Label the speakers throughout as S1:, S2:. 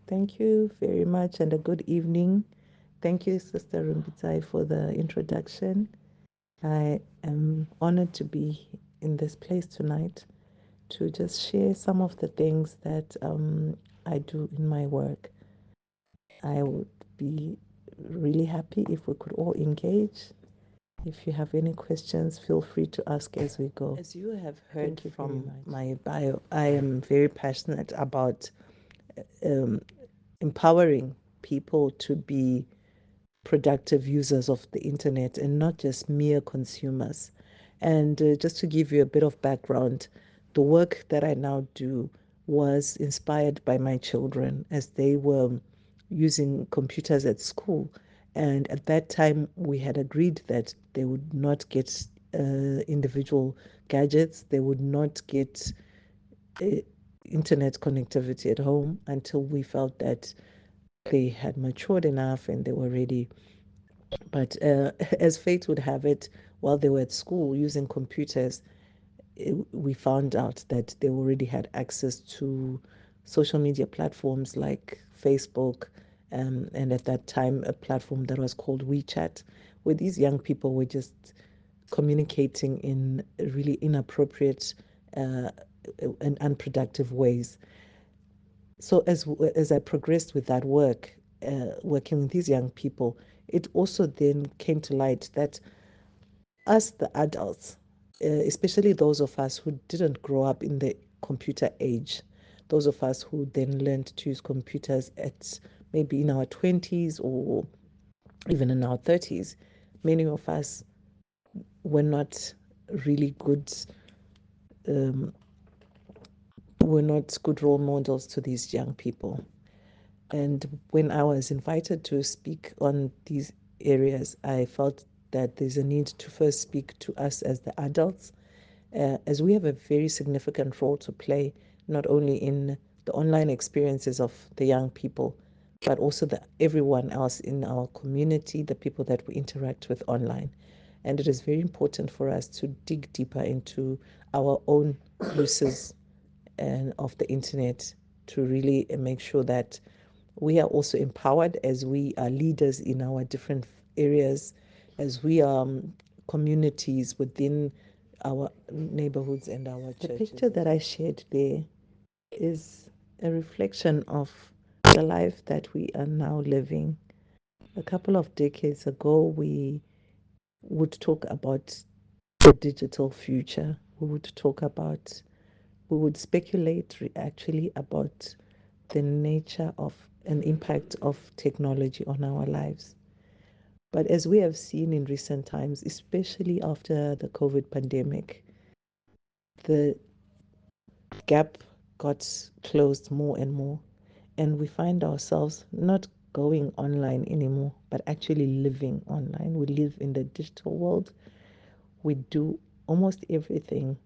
S1: Thank you very much and a good evening. Thank you, Sister Rumbitai, for the introduction. I am honored to be in this place tonight to just share some of the things that I do in my work. I would be really happy if we could all engage. If you have any questions, feel free to ask as we go. As you have heard from my bio, I am very passionate about um, empowering people to be productive users of the internet and not just mere consumers. And just to give you a bit of background, the work that I now do was inspired by my children as they were using computers at school. And at that time, we had agreed that they would not get individual gadgets, they would not get uh, internet connectivity at home until we felt that they had matured enough and they were ready. But as fate would have it, while they were at school using computers, we found out that they already had access to social media platforms like Facebook, and at that time, a platform that was called WeChat, where these young people were just communicating in really inappropriate uh, and unproductive ways. So as I progressed with that work, working with these young people, it also then came to light that us, the adults, especially those of us who didn't grow up in the computer age, those of us who then learned to use computers at maybe in our 20s or even in our 30s, many of us were not really good, um, were not good role models to these young people. And when I was invited to speak on these areas, I felt that there's a need to first speak to us as the adults, as we have a very significant role to play, not only in the online experiences of the young people, but also everyone else in our community, the people that we interact with online. And it is very important for us to dig deeper into our own uses and of the internet to really make sure that we are also empowered as we are leaders in our different areas, as we are communities within our neighborhoods and our churches. The picture that I shared there is a reflection of the life that we are now living. A couple of decades ago, we would talk about the digital future. We would speculate actually about the nature of an impact of technology on our lives. But as we have seen in recent times, especially after the COVID pandemic, the gap got closed more and more. And we find ourselves not going online anymore, but actually living online. We live in the digital world. We do almost everything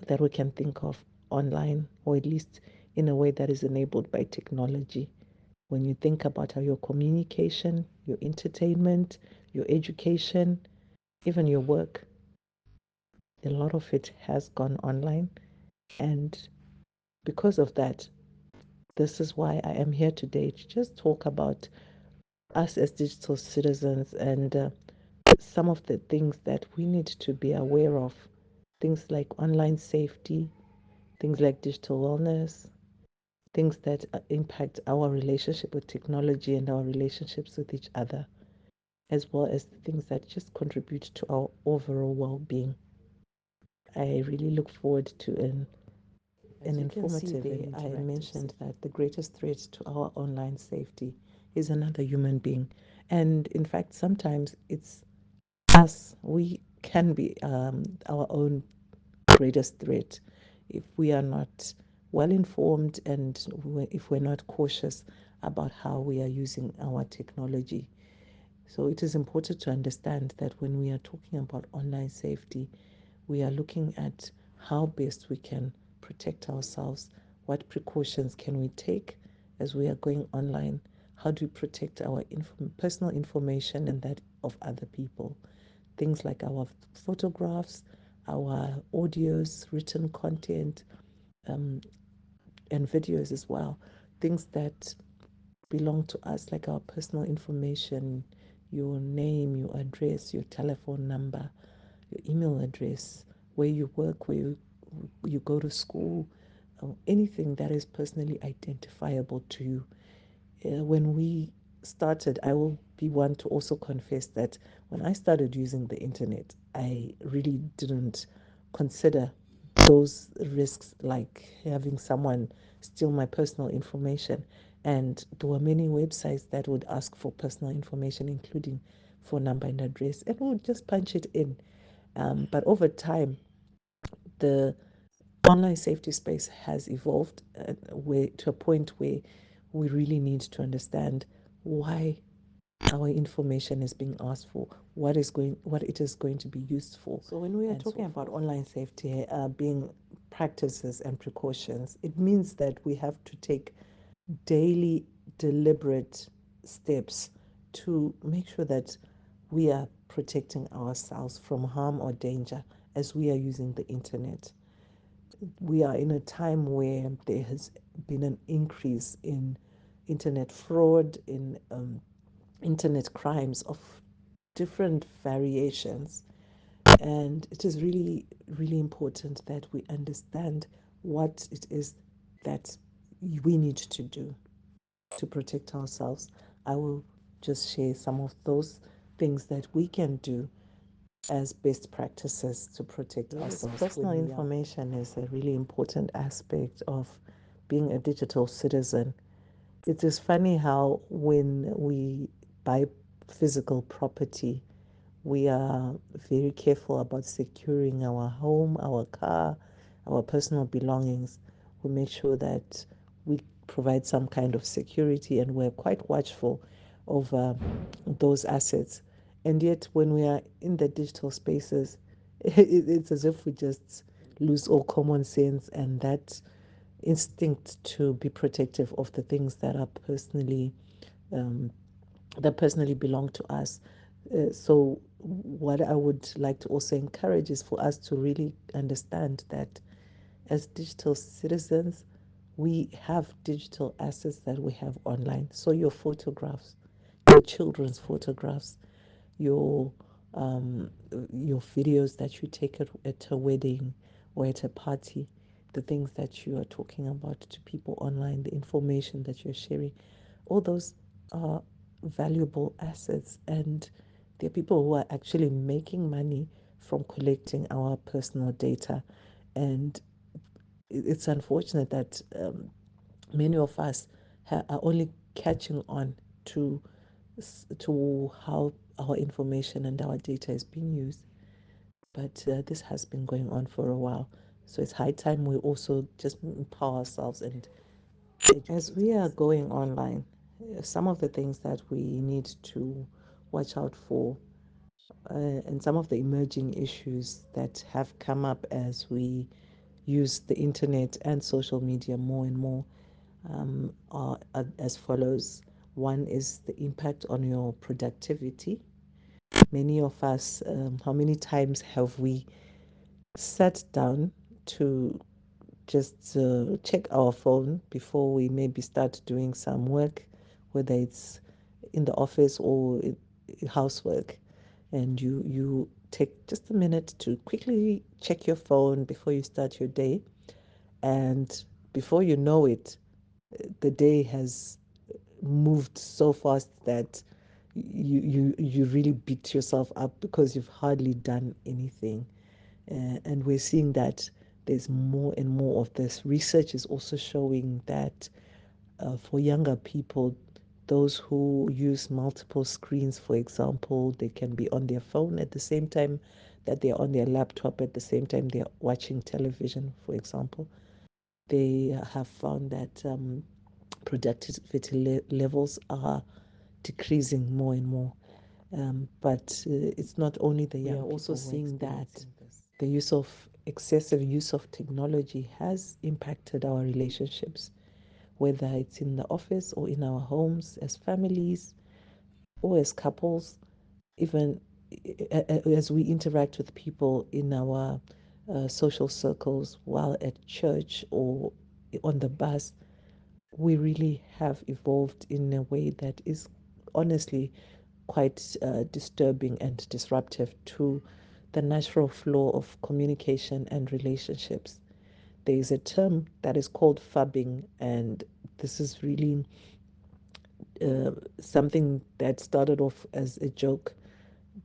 S1: that we can think of online, or at least in a way that is enabled by technology. When you think about how your communication, your entertainment, your education, even your work, a lot of it has gone online. And because of that, this is why I am here today to just talk about us as digital citizens and some of the things that we need to be aware of. Things like online safety, things like digital wellness, things that impact our relationship with technology and our relationships with each other, as well as the things that just contribute to our overall well being. I really look forward to an informative and I mentioned that the greatest threat to our online safety is another human being. And in fact, sometimes it's us. We can be our own greatest threat if we are not well informed and if we're not cautious about how we are using our technology. So it is important to understand that when we are talking about online safety, we are looking at how best we can protect ourselves. What precautions can we take as we are going online? How do we protect our personal information and that of other people? Things like our photographs, our audios, written content, um, and videos as well. things that belong to us, like our personal information, your name, your address, your telephone number, your email address, where you work, where you go to school, anything that is personally identifiable to you. When we started, I will be one to also confess that when I started using the internet, I really didn't consider those risks, like having someone steal my personal information. And there were many websites that would ask for personal information, including phone number and address, and we would just punch it in. But over time, the online safety space has evolved to a point where we really need to understand why our information is being asked for, what it is going to be used for. So when we are talking about online safety being practices and precautions, it means that we have to take daily deliberate steps to make sure that we are protecting ourselves from harm or danger as we are using the internet. We are in a time where there has been an increase in internet fraud, in internet crimes of different variations. And it is really, really important that we understand what it is that we need to do to protect ourselves. I will just share some of those things that we can do as best practices to protect ourselves. Personal information is a really important aspect of being a digital citizen. It is funny how when we buy physical property, we are very careful about securing our home, our car, our personal belongings. We make sure that we provide some kind of security, and we're quite watchful over those assets. And yet, when we are in the digital spaces, it's as if we just lose all common sense and that instinct to be protective of the things that are um, personally belong to us. So, what I would like to also encourage is for us to really understand that as digital citizens, we have digital assets that we have online. So, your photographs, your children's photographs, your your videos that you take at a wedding or at a party, the things that you are talking about to people online, the information that you're sharing, all those are valuable assets, and there are people who are actually making money from collecting our personal data. And it's unfortunate that many of us are only catching on to how our information and our data is being used. But this has been going on for a while. So it's high time we also just empower ourselves and as we are going online, some of the things that we need to watch out for, and some of the emerging issues that have come up as we use the internet and social media more and more, are as follows. One is the impact on your productivity. Many of us, how many times have we sat down to just check our phone before we maybe start doing some work, whether it's in the office or housework, and you take just a minute to quickly check your phone before you start your day, and before you know it, the day has moved so fast that you really beat yourself up because you've hardly done anything. And we're seeing that there's more and more of this. Research is also showing that for younger people, those who use multiple screens, for example, they can be on their phone at the same time that they're on their laptop, at the same time they're watching television, for example. They have found that productivity levels are decreasing more and more. But it's not only the young people. We are also seeing that the excessive use of technology has impacted our relationships, whether it's in the office or in our homes, as families or as couples, even as we interact with people in our social circles while at church or on the bus. we really have evolved in a way that is honestly quite disturbing and disruptive to the natural flow of communication and relationships. There is a term that is called fubbing, and this is really something that started off as a joke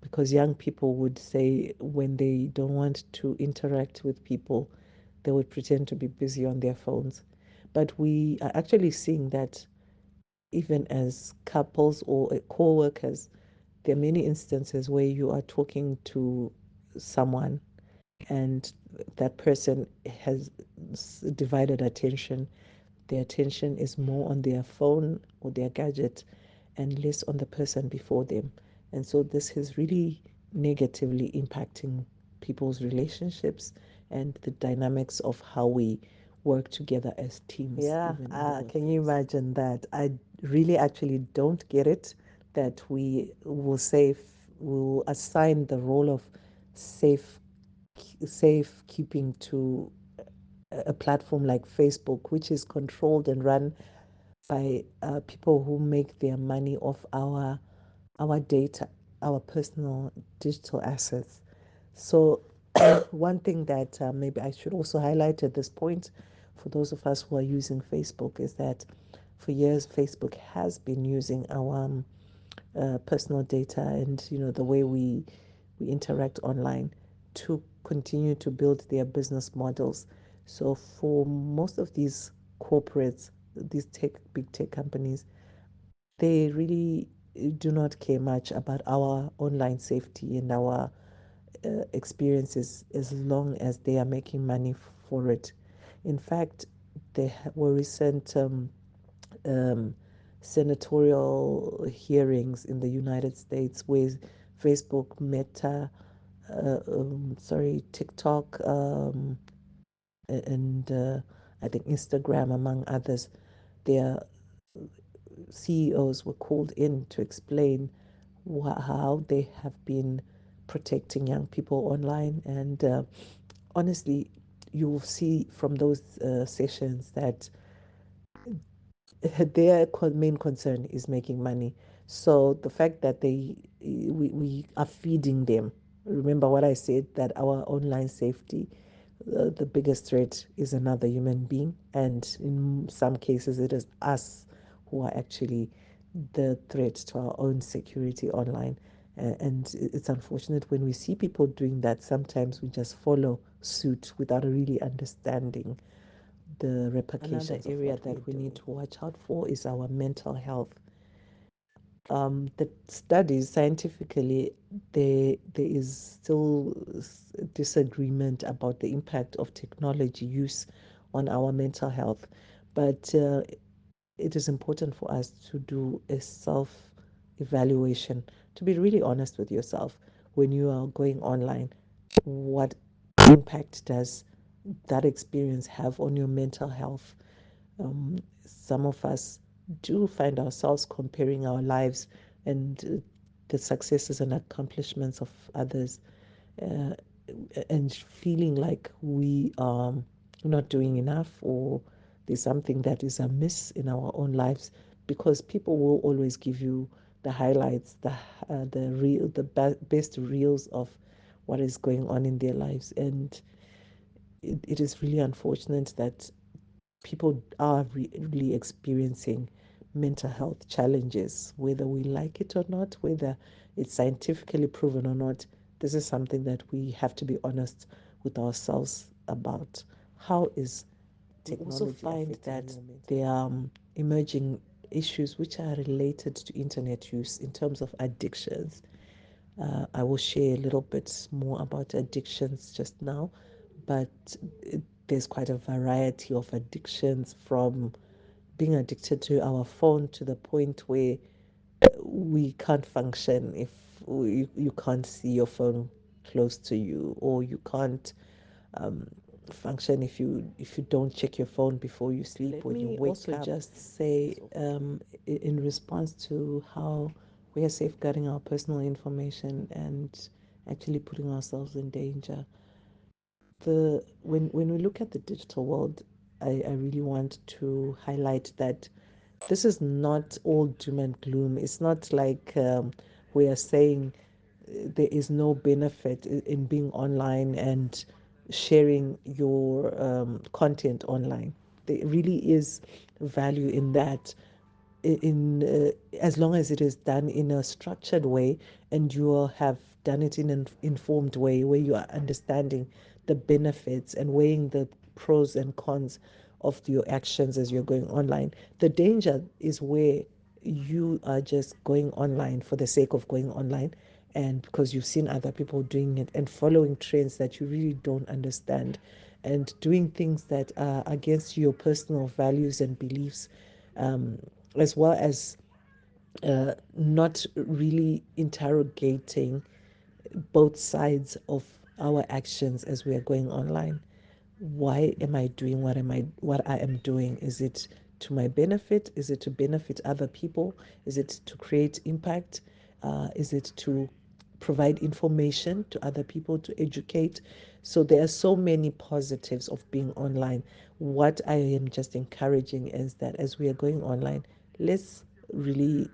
S1: because young people would say when they don't want to interact with people, they would pretend to be busy on their phones. But we are actually seeing that even as couples or co workers, there are many instances where you are talking to someone and that person has divided attention. Their attention is more on their phone or their gadget and less on the person before them. And so this is really negatively impacting people's relationships and the dynamics of how we work together as teams. Yeah, can you imagine that? I really actually don't get it that we will say will assign the role of safe safekeeping to a platform like Facebook, which is controlled and run by people who make their money off our data, our personal digital assets. So, one thing that maybe I should also highlight at this point for those of us who are using Facebook is that for years Facebook has been using our personal data and the way we interact online to continue to build their business models. So for most of these corporates, these big tech companies, they really do not care much about our online safety and our experiences as long as they are making money for it. In fact, there were recent um, senatorial hearings in the United States where Facebook, Meta, TikTok, and I think Instagram, among others, their CEOs were called in to explain how they have been protecting young people online. And honestly, you'll see from those sessions that their main concern is making money. So the fact that we are feeding them. Remember what I said that our online safety, the biggest threat is another human being, and in some cases it is us who are actually the threat to our own security online. And it's unfortunate when we see people doing that. Sometimes we just follow suit without really understanding the repercussions. Another area that we need to watch out for is our mental health. The studies scientifically, there is still disagreement about the impact of technology use on our mental health, but it is important for us to do a self evaluation, to be really honest with yourself when you are going online. What impact does that experience have on your mental health? Some of us do find ourselves comparing our lives and the successes and accomplishments of others, uh, and feeling like we are not doing enough or there's something that is amiss in our own lives because people will always give you the highlights, best reels of what is going on in their lives, and it is really unfortunate that people are really experiencing mental health challenges, whether we like it or not, whether it's scientifically proven or not. This is something that we have to be honest with ourselves about. How is technology? We also find that there are emerging issues which are related to internet use in terms of addictions. I will share a little bit more about addictions just now, but there's quite a variety of addictions from being addicted to our phone to the point where we can't function if you can't see your phone close to you, or you can't um, function if you don't check your phone before you sleep. Let when you wake also up. Just say in response to how we are safeguarding our personal information and actually putting ourselves in danger. When we look at the digital world, I really want to highlight that this is not all doom and gloom. It's not like we are saying there is no benefit in being online and sharing your content online. There really is value in that, in as long as it is done in a structured way and you have done it in an informed way where you are understanding the benefits and weighing the pros and cons of your actions as you're going online. The danger is where you are just going online for the sake of going online and because you've seen other people doing it and following trends that you really don't understand and doing things that are against your personal values and beliefs, um, as well as not really interrogating both sides of our actions as we are going online. Why am I doing what I am doing? Is it to my benefit? Is it to benefit other people? Is it to create impact? Is it to provide information to other people, to educate? So there are so many positives of being online. What I am just encouraging is that as we are going online, let's really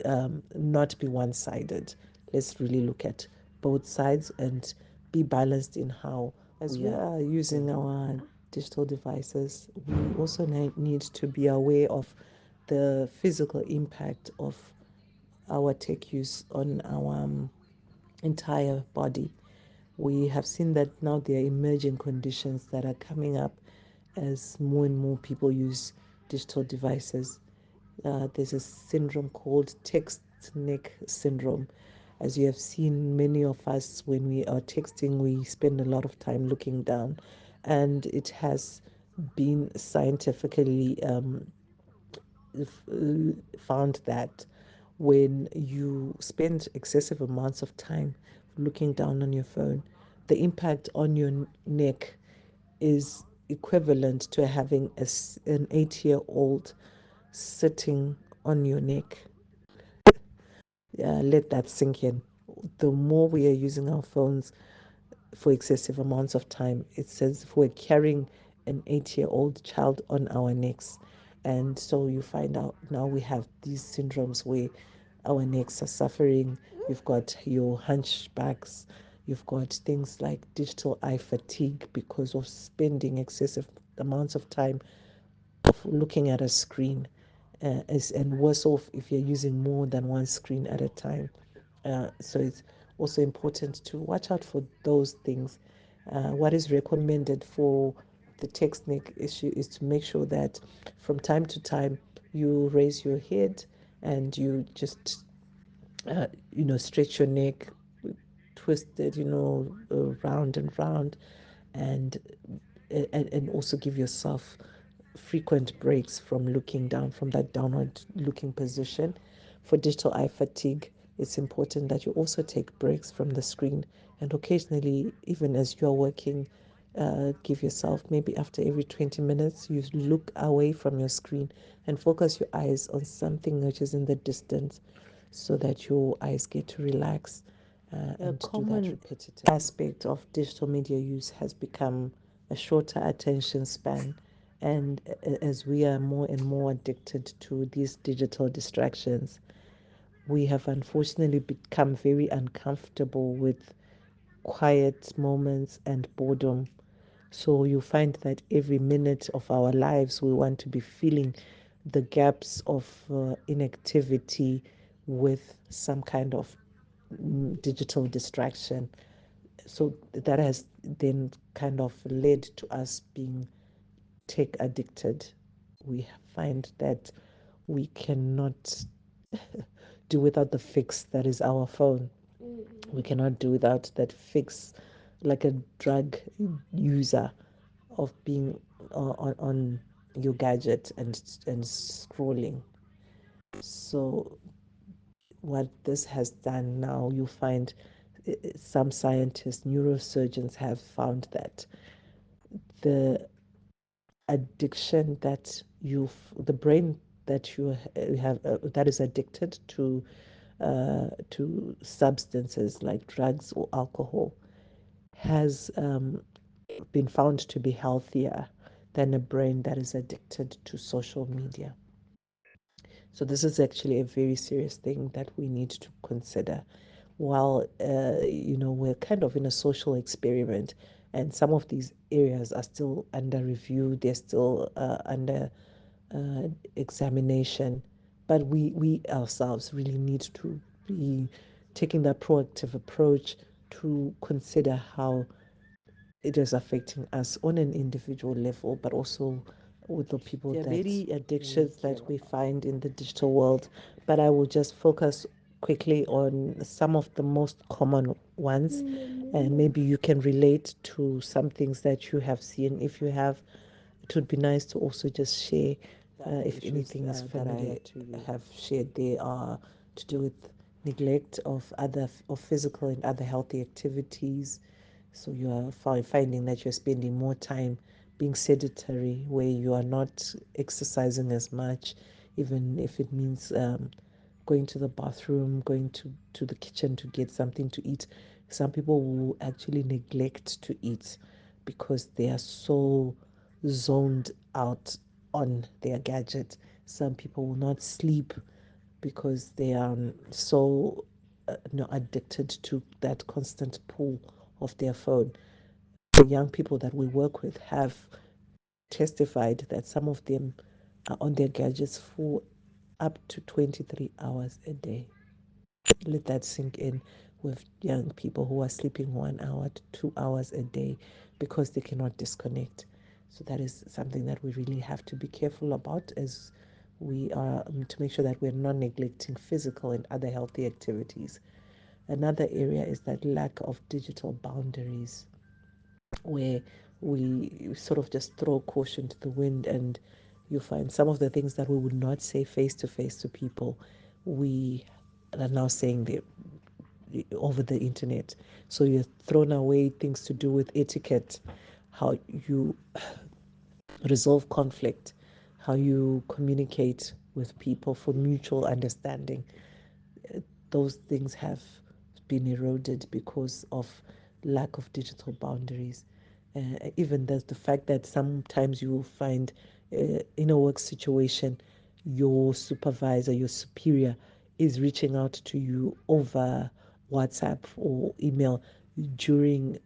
S1: not be one-sided. Let's really look at both sides and be balanced in how as we are using our digital devices. We also need to be aware of the physical impact of our tech use on our entire body. We have seen that now there are emerging conditions that are coming up as more and more people use digital devices. There's a syndrome called text neck syndrome. As you have seen, many of us, when we are texting, we spend a lot of time looking down, and it has been scientifically found that when you spend excessive amounts of time looking down on your phone, the impact on your neck is equivalent to having an 8-year-old sitting on your neck. Let that sink in. The more we are using our phones for excessive amounts of time, it's as if we're carrying an 8-year-old child on our necks. And so you find out now we have these syndromes where our necks are suffering. You've got your hunchbacks, you've got things like digital eye fatigue because of spending excessive amounts of time of looking at a screen, and worse off if you're using more than one screen at a time. So it's also important to watch out for those things. What is recommended for the text neck issue is to make sure that from time to time you raise your head and you just stretch your neck, twist it, round and round, and and also give yourself frequent breaks from looking down from that downward looking position. For digital eye fatigue, it's important that you also take breaks from the screen and occasionally, even as you're working, give yourself maybe after every 20 minutes, you look away from your screen and focus your eyes on something which is in the distance so that your eyes get to relax. A common aspect of digital media use has become a shorter attention span. And as we are more and more addicted to these digital distractions, we have unfortunately become very uncomfortable with quiet moments and boredom. So you find that every minute of our lives, we want to be filling the gaps of inactivity with some kind of digital distraction. So that has then kind of led to us being tech addicted. We find that we cannot do without the fix that is our phone. We cannot do without that fix, like a drug user, of being on your gadget and scrolling. So what this has done now, you find some scientists, neurosurgeons have found that the addiction that the brain that you have that is addicted to substances like drugs or alcohol has been found to be healthier than a brain that is addicted to social media. So this is actually a very serious thing that we need to consider. While we're kind of in a social experiment, and some of these areas are still under review, they're still under examination, but we ourselves really need to be taking that proactive approach to consider how it is affecting us on an individual level, but also with the people that very addictions that we find in the digital world. But I will just focus quickly on some of the most common ones, and maybe you can relate to some things that you have seen. If you have, it would be nice to also just share if anything is familiar to you. Have shared. They are to do with neglect of physical and other healthy activities. So you are finding that you're spending more time being sedentary, where you are not exercising as much, even if it means going to the bathroom, going to the kitchen to get something to eat. Some people will actually neglect to eat because they are so zoned out on their gadget. Some people will not sleep because they are so addicted to that constant pull of their phone. The young people that we work with have testified that some of them are on their gadgets for up to 23 hours a day. Let that sink in with young people who are sleeping 1 hour to 2 hours a day because they cannot disconnect. So that is something that we really have to be careful about, as we are to make sure that we're not neglecting physical and other healthy activities. Another area is that lack of digital boundaries, where we sort of just throw caution to the wind, and you find some of the things that we would not say face to face to people, we are now saying them over the internet. So you've thrown away things to do with etiquette, how you resolve conflict, how you communicate with people for mutual understanding. Those things have been eroded because of lack of digital boundaries. Even the fact that sometimes you will find in a work situation, your supervisor, your superior is reaching out to you over WhatsApp or email during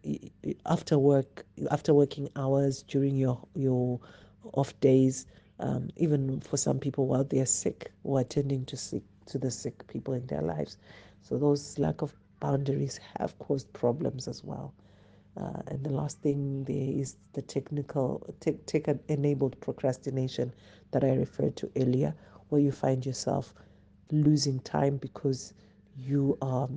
S1: after work, after working hours, during your off days, even for some people while they are sick or attending to the sick people in their lives. So those lack of boundaries have caused problems as well. And the last thing there is the tech enabled procrastination that I referred to earlier, where you find yourself losing time because you are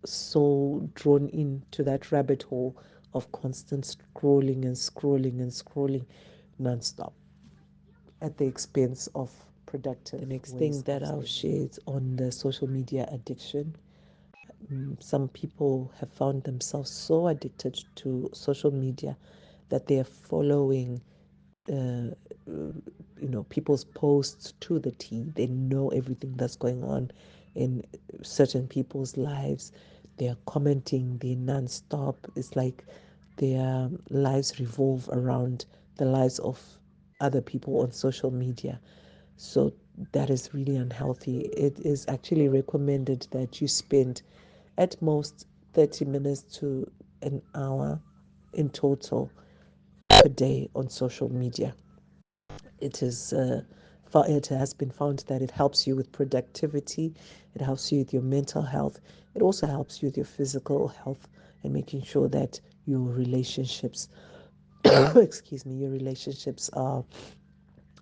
S1: so drawn into that rabbit hole of constant scrolling and scrolling and scrolling nonstop at the expense of productive. The next thing that I'll share is on the social media addiction. Some people have found themselves so addicted to social media that they are following uh, people's posts to the T. They know everything that's going on in certain people's lives. They are commenting, they non-stop. It's like their lives revolve around the lives of other people on social media. So that is really unhealthy. It is actually recommended that you spend at most 30 minutes to an hour in total per day on social media. It is it has been found that it helps you with productivity, it helps you with your mental health, it also helps you with your physical health, and making sure that your relationships excuse me, your relationships are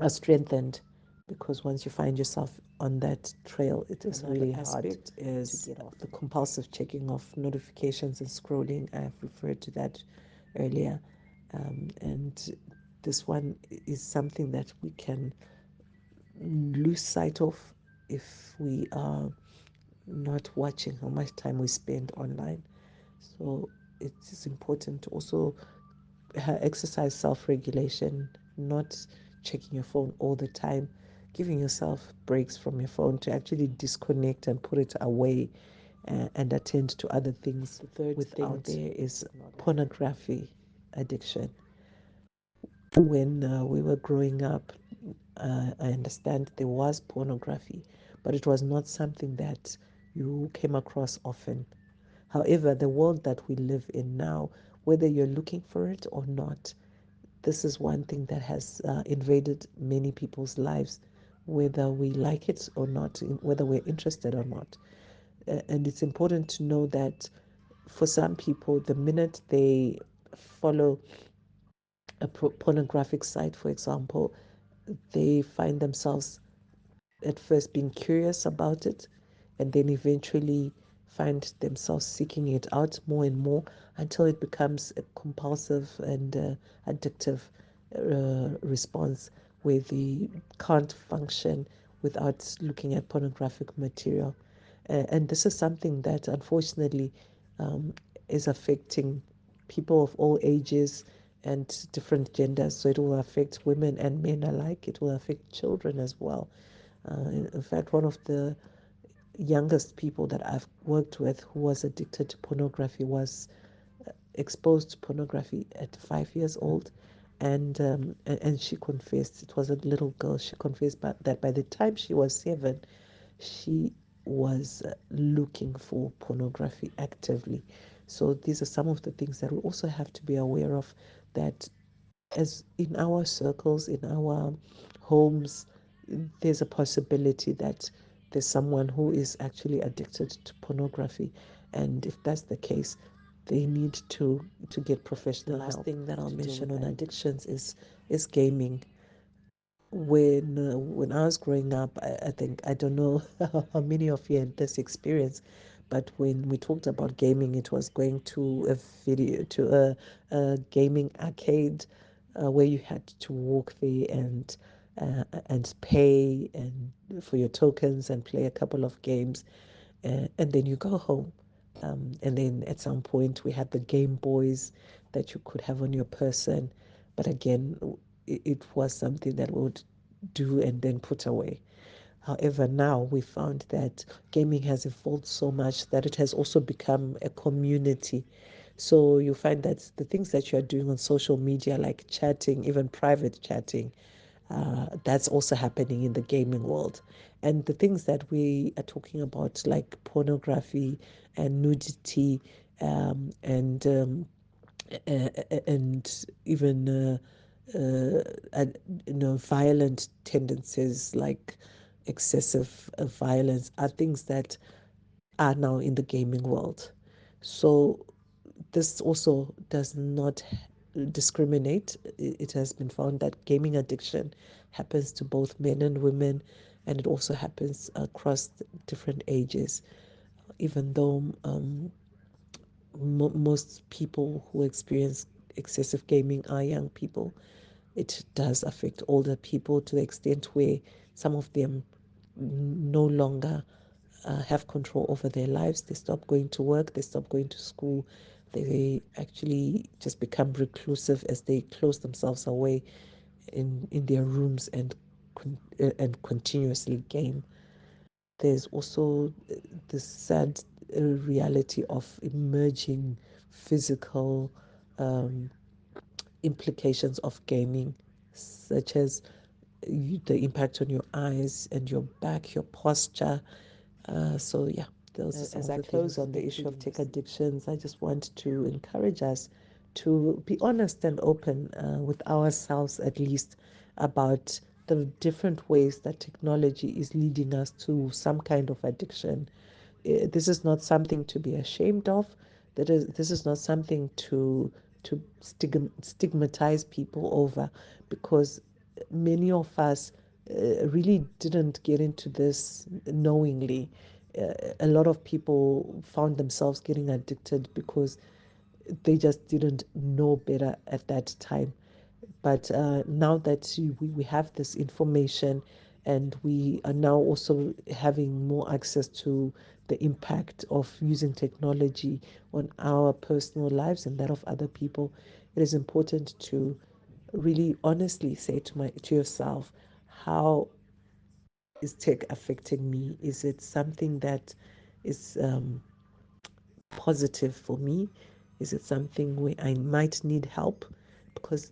S1: strengthened, because once you find yourself on that trail, it is really hard to get off. The compulsive checking of notifications and scrolling, I've referred to that earlier. And this one is something that we can lose sight of if we are not watching how much time we spend online. So it is important to also exercise self regulation, not checking your phone all the time, giving yourself breaks from your phone to actually disconnect and put it away and attend to other things. The third thing there is pornography addiction. When we were growing up, I understand there was pornography, but it was not something that you came across often. However, the world that we live in now, whether you're looking for it or not, this is one thing that has invaded many people's lives, whether we like it or not, whether we're interested or not. And it's important to know that for some people, the minute they follow a pornographic site, for example, they find themselves at first being curious about it and then eventually find themselves seeking it out more and more until it becomes a compulsive and addictive response where they can't function without looking at pornographic material. And this is something that unfortunately um, is affecting people of all ages and different genders. So it will affect women and men alike. It will affect children as well. In fact, one of the youngest people that I've worked with who was addicted to pornography was exposed to pornography at 5 years old. And she confessed, it was a little girl, she confessed that by the time she was 7, she was looking for pornography actively. So these are some of the things that we also have to be aware of, that as in our circles, in our homes, there's a possibility that there's someone who is actually addicted to pornography. And if that's the case, they need to get professional help. The last thing that I'll mention on addictions is gaming. When I was growing up, I think I don't know how many of you had this experience, but when we talked about gaming, it was going to a gaming arcade where you had to walk there and pay and for your tokens and play a couple of games, and then you go home. And then at some point, we had the Game Boys that you could have on your person. But again, it was something that we would do and then put away. However, now we found that gaming has evolved so much that it has also become a community. So you find that the things that you are doing on social media, like chatting, even private chatting, that's also happening in the gaming world. And the things that we are talking about, like pornography and nudity, and and even violent tendencies like excessive violence, are things that are now in the gaming world. So this also does not discriminate. It has been found that gaming addiction happens to both men and women, and it also happens across different ages. Even though most people who experience excessive gaming are young people, it does affect older people to the extent where some of them no longer have control over their lives. They stop going to work, they stop going to school, they actually just become reclusive as they close themselves away in their rooms and continuously game. There's also the sad reality of emerging physical um, implications of gaming, such as the impact on your eyes and your back, your posture. So yeah, those are some as of I close on the issue of tech addictions, I just want to encourage us to be honest and open with ourselves, at least, about the different ways that technology is leading us to some kind of addiction. This is not something to be ashamed of. This is not something to stigmatize people over, because many of us really didn't get into this knowingly. A lot of people found themselves getting addicted because they just didn't know better at that time. But now that we have this information, and we are now also having more access to the impact of using technology on our personal lives and that of other people, it is important to really honestly say to yourself, how is tech affecting me? Is it something that is positive for me? Is it something where I might need help? because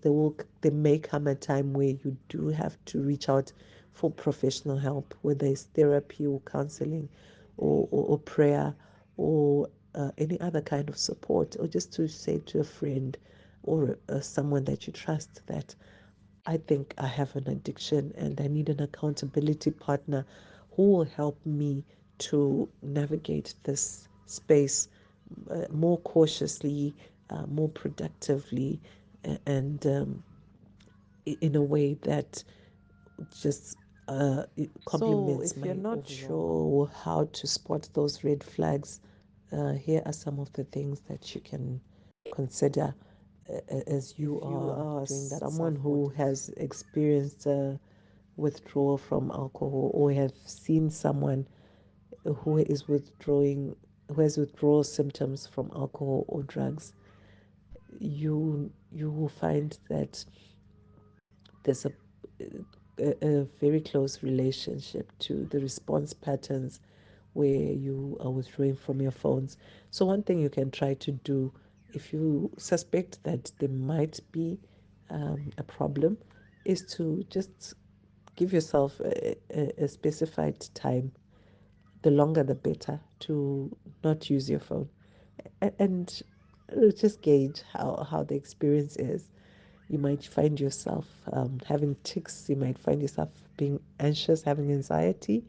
S1: there may come a time where you do have to reach out for professional help, whether it's therapy or counseling or prayer or any other kind of support, or just to say to a friend or someone that you trust that I think I have an addiction and I need an accountability partner who will help me to navigate this space more cautiously, more productively, and in a way that just it
S2: So,
S1: complements
S2: if you're
S1: my
S2: not
S1: overall.
S2: sure how to spot those red flags,
S1: Here are some of the things that you can consider as you
S2: if you
S1: are
S2: are
S1: doing that.
S2: someone
S1: Someone
S2: who
S1: who has experienced withdrawal from alcohol or have seen someone who is withdrawing, who has withdrawal symptoms from alcohol or drugs, you will find that there's a very close relationship to the response patterns where you are withdrawing from your phones. So, one thing you can try to do if you suspect that there might be a problem is to just give yourself a specified time, the longer the better, to not use your phone and just gauge how the experience is. You might find yourself having tics. You might find yourself being anxious, having anxiety.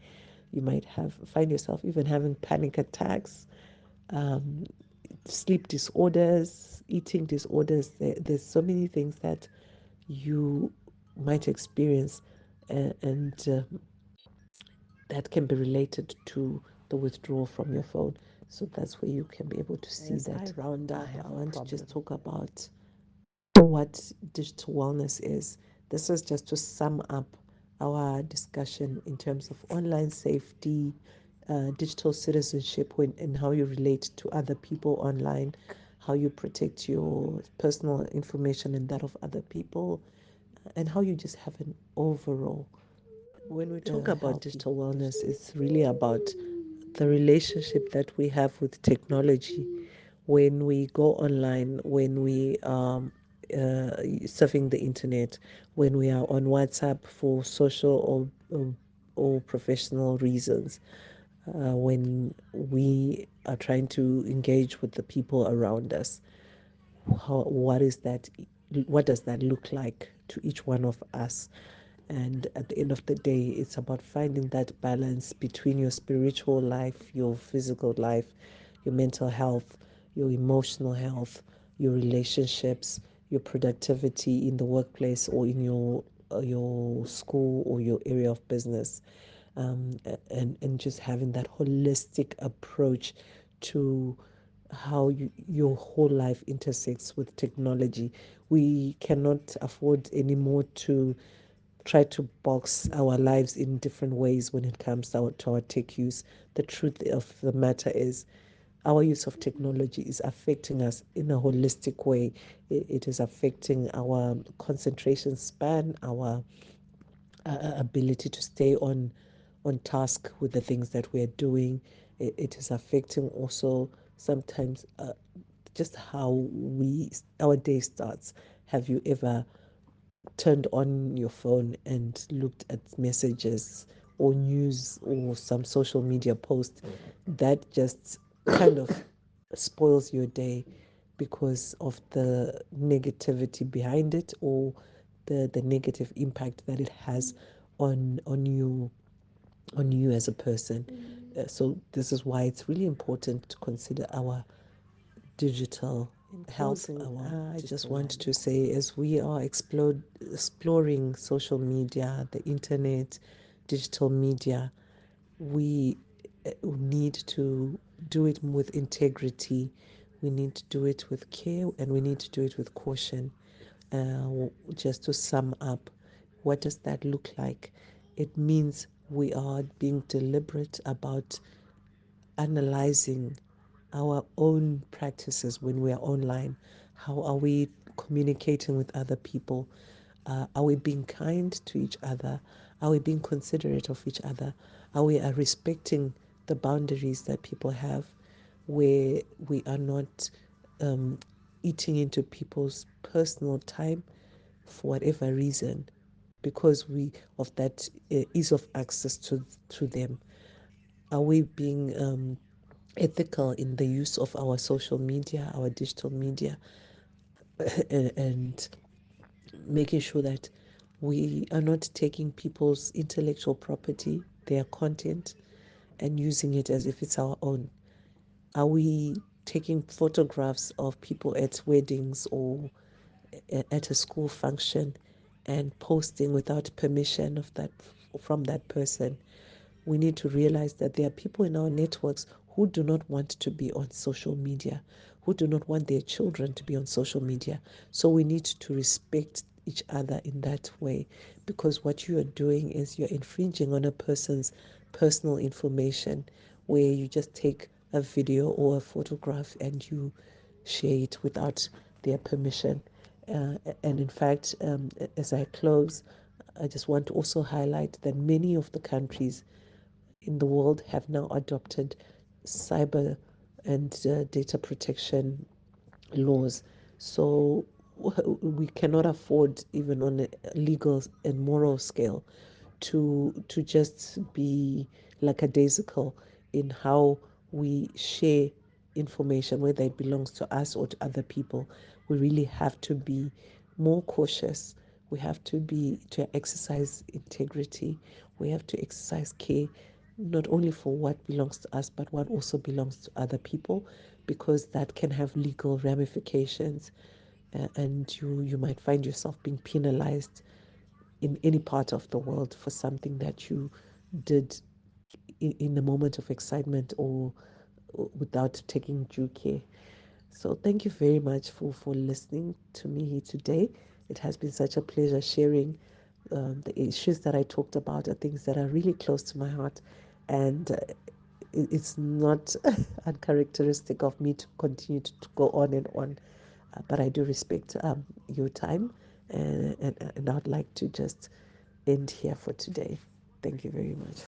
S1: You might find yourself even having panic attacks, um, sleep disorders, eating disorders. There's so many things that you might experience, and that can be related to the withdrawal from your phone. So that's where you can be able to see
S2: as I
S1: that.
S2: round up,
S1: I
S2: I
S1: want
S2: have
S1: to
S2: a
S1: just talk
S2: problem.
S1: about what digital wellness is. This is just to sum up our discussion in terms of online safety, digital citizenship, and how you relate to other people online, how you protect your personal information and that of other people, and how you just have an overall. When we talk about
S2: Healthy.
S1: digital wellness, it's really about the relationship that we have with technology when we go online, when we are surfing the internet, when we are on WhatsApp for social or professional reasons, when we are trying to engage with the people around us. What is that? What does that look like to each one of us? And at the end of the day, it's about finding that balance between your spiritual life, your physical life, your mental health, your emotional health, your relationships, your productivity in the workplace or in your school or your area of business, and just having that holistic approach to how your whole life intersects with technology. We cannot afford anymore to try to box our lives in different ways when it comes to our tech use. The truth of the matter is, our use of technology is affecting us in a holistic way. It is affecting our concentration span, our ability to stay on task with the things that we're doing. It is affecting also sometimes just how our day starts. Have you ever turned on your phone and looked at messages or news or some social media post? That just kind of spoils your day because of the negativity behind it, or the negative impact that it has on you as a person. So this is why it's really important to consider our digital
S2: In
S1: health.
S2: closing,
S1: I just
S2: just
S1: want
S2: remind
S1: to
S2: us.
S1: say, as we are exploring social media, the internet, digital media, we need to do it with integrity. We need to do it with care, and we need to do it with caution. Just to sum up, what does that look like? It means we are being deliberate about analyzing our own practices when we are online. How are we communicating with other people? Are we being kind to each other? Are we being considerate of each other? Are we respecting the boundaries that people have where we are not um,
S2: eating into people's personal time for whatever reason, because we of that ease of access to them? Are we being ethical in the use of our social media, our digital media, and making sure that we are not taking people's intellectual property, their content, and using it as if it's our own? Are we taking photographs of people at weddings or at a school function and posting without permission of that from that person? We need to realize that there are people in our networks who do not want to be on social media, who do not want their children to be on social media. So we need to respect each other in that way, because what you are doing is you're infringing on a person's personal information, where you just take a video or a photograph and you share it without their permission. And in fact, as I close, I just want to also highlight that many of the countries in the world have now adopted cyber and data protection laws. So we cannot afford, even on a legal and moral scale, to just be lackadaisical in how we share information, whether it belongs to us or to other people. We really have to be more cautious. We have to exercise integrity. We have to exercise care, not only for what belongs to us, but what also belongs to other people, because that can have legal ramifications, and you might find yourself being penalized in any part of the world for something that you did in a moment of excitement, or without taking due care. So thank you very much for listening to me here today. It has been such a pleasure sharing the issues that I talked about, are things that are really close to my heart, and it's not uncharacteristic of me to continue to go on and on, but I do respect your time, and I'd like to just end here for today. Thank you very much.